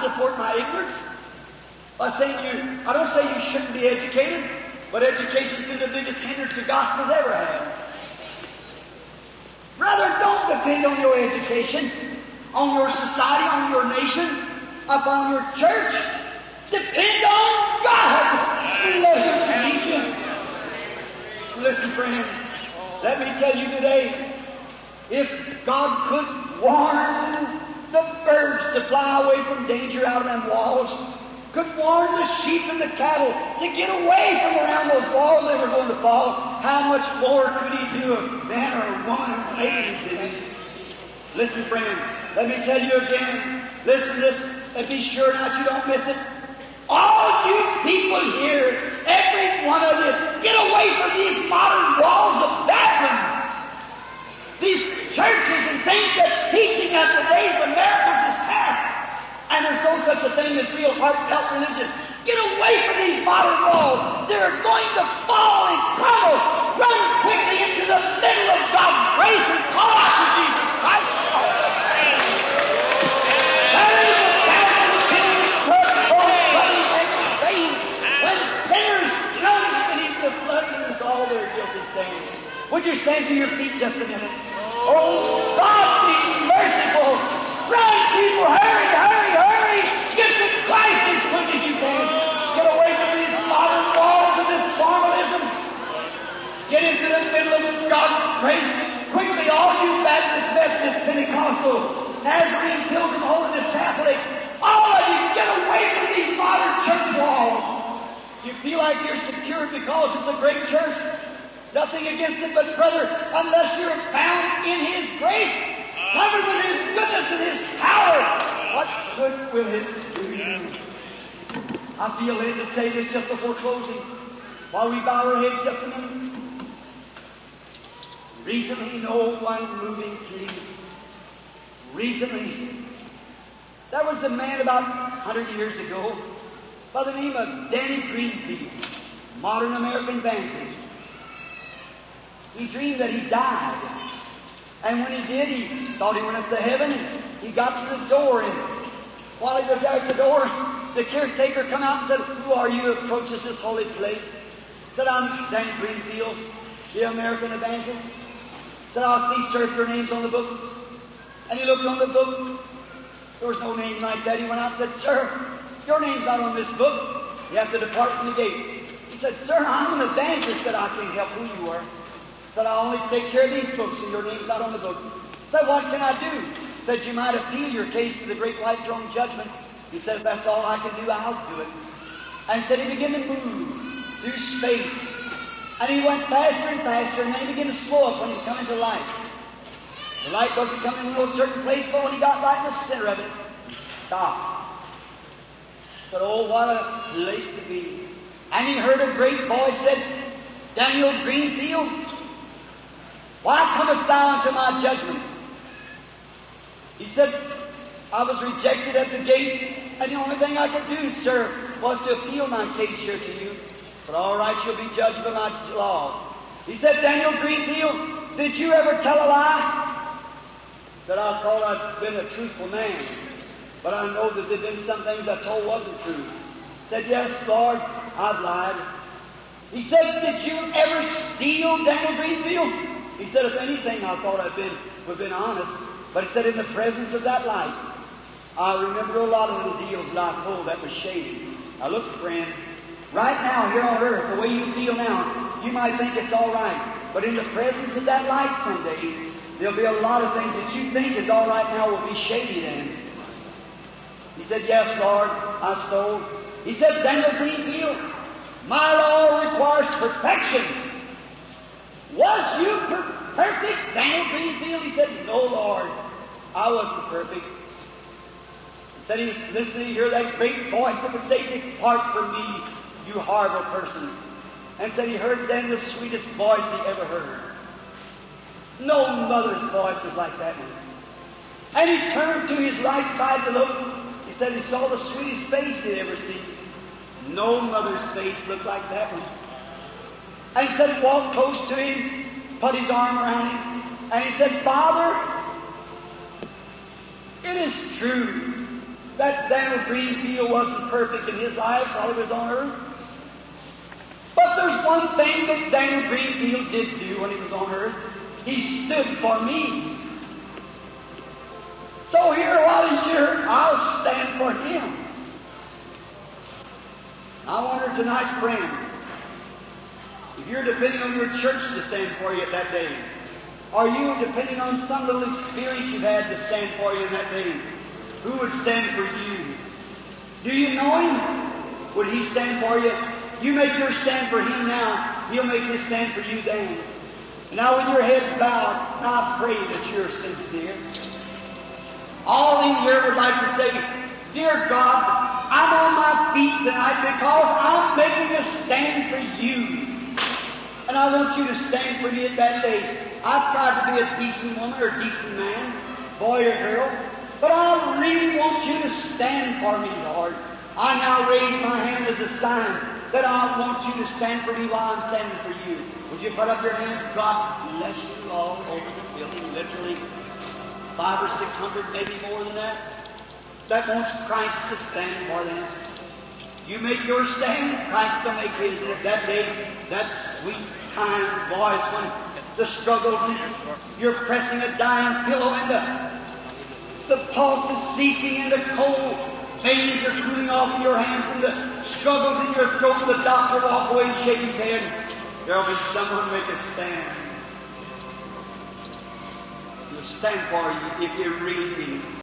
don't support my ignorance by saying I don't say you shouldn't be educated, but education's been the biggest hindrance the gospel's ever had. Brother, don't depend on your education, on your society, on your nation, upon your church. Depend on God. Let Him teach you. Listen, friends, let me tell you today, if God could warn the birds to fly away from danger out of them walls, could warn the sheep and the cattle to get away from around those walls they were going to fall, how much more could He do a man or a woman who made Him? Listen, friends, let me tell you again. Listen to this, and be sure that you don't miss it. All you people here, every one of you, get away from these modern walls of Babylon. These churches and things that's teaching us the days of miracles is past. And there's no such a thing as real heartfelt religion. Get away from these modern walls. They're going to fall and crumble. Run quickly into the middle of God's grace and call out to Jesus Christ. That is the path of the kingdom of God, running and saved. When sinners run beneath the flood and lose all their guilty stains. Would you stand to your feet just a minute? Oh, God, be merciful. Run, people, hurry, hurry, hurry. Get to Christ as quick as you can. Get away from these modern walls of this formalism. Get into the middle of God's grace. Quickly, all you Baptist, Methodist, Pentecostal, Nazarene, Pilgrim, Holiness, Catholic, all of you, get away from these modern church walls. You feel like you're secure because it's a great church. Nothing against it, but brother, unless you're found in His grace, covered with His goodness and His power, what good will it do you? I feel led to say this just before closing, while we bow our heads just a minute. Recently, no one moving please. Recently, there was a man about 100 years ago by the name of Danny Greenfield, modern American evangelist. He dreamed that he died. And when he did, he thought he went up to heaven, and he got to the door, and while he was there at the door, the caretaker come out and said, "Who are you who approaches this holy place?" Said, "I'm Danny Greenfield, the American evangelist." Said, "I'll see, sir, if your name's on the book." And he looked on the book. There was no name like that. He went out and said, "Sir, your name's not on this book. You have to depart from the gate." He said, "Sir, I'm an evangelist that I can't help who you are." Said, "I only take care of these books, and your name's not on the book." Said, "What can I do?" Said, "You might appeal your case to the great white throne judgment." He said, "If that's all I can do, I'll do it." And said he began to move through space. And he went faster and faster, and then he began to slow up when he was coming to light. The light wasn't coming in a certain place, but when he got right in the center of it, he stopped. Said, "Oh, what a place to be." And he heard a great voice said, "Daniel Greenfield, why comest thou unto my judgment?" He said, "I was rejected at the gate, and the only thing I could do, sir, was to appeal my case here to you. But all right, you'll be judged by my law." He said, "Daniel Greenfield, did you ever tell a lie?" He said, "I thought I'd been a truthful man, but I know that there'd been some things I told wasn't true." He said, "Yes, Lord, I've lied." He said, "Did you ever steal, Daniel Greenfield?" He said, "If anything, I thought would have been honest." But he said, "In the presence of that light, I remember a lot of little deals that I pulled that was shady." Now look, friend, right now here on earth, the way you feel now, you might think it's all right. But in the presence of that light someday, there'll be a lot of things that you think is all right now will be shady then. He said, "Yes, Lord, I stole." He said, "Daniel Greenfield, my law requires perfection. Was you perfect, Daniel Greenfield?" He said, "No, Lord, I wasn't perfect." He said he was listening to hear that great voice that would say, "Depart from me, you horrible person." And said he heard then the sweetest voice he ever heard. No mother's voice was like that one. And he turned to his right side to look. He said he saw the sweetest face he'd ever seen. No mother's face looked like that one. And he said he walked close to him, put his arm around him, and he said, "Father, it is true that Daniel Greenfield wasn't perfect in his life while he was on earth. But there's one thing that Daniel Greenfield did do when he was on earth. He stood for me. So here, while he's here, I'll stand for him. I wonder tonight, friend, if you're depending on your church to stand for you at that day, are you depending on some little experience you've had to stand for you in that day? Who would stand for you? Do you know him? Would he stand for you? You make your stand for him now, he'll make his stand for you then. And now with your heads bowed, I pray that you're sincere. All in here would like to say, Dear God, I'm on my feet tonight because I'm making a stand for you. And I want you to stand for me at that day. I've tried to be a decent woman or a decent man, boy or girl, but I really want you to stand for me, Lord. I now raise my hand as a sign that I want you to stand for me while I'm standing for you. Would you put up your hands? God bless you all over the building, literally 500 or 600, maybe more than that. That wants Christ to stand for them. You make your stand, Christ will make his. And at that day, that sweet, kind voice, when the struggles, and you're pressing a dying pillow, and the pulse is ceasing, and the cold veins are cooling off in your hands, and the struggles in your throat, and the doctor walk away and shake his head. There'll be someone make a stand. He'll stand for you if you really mean it.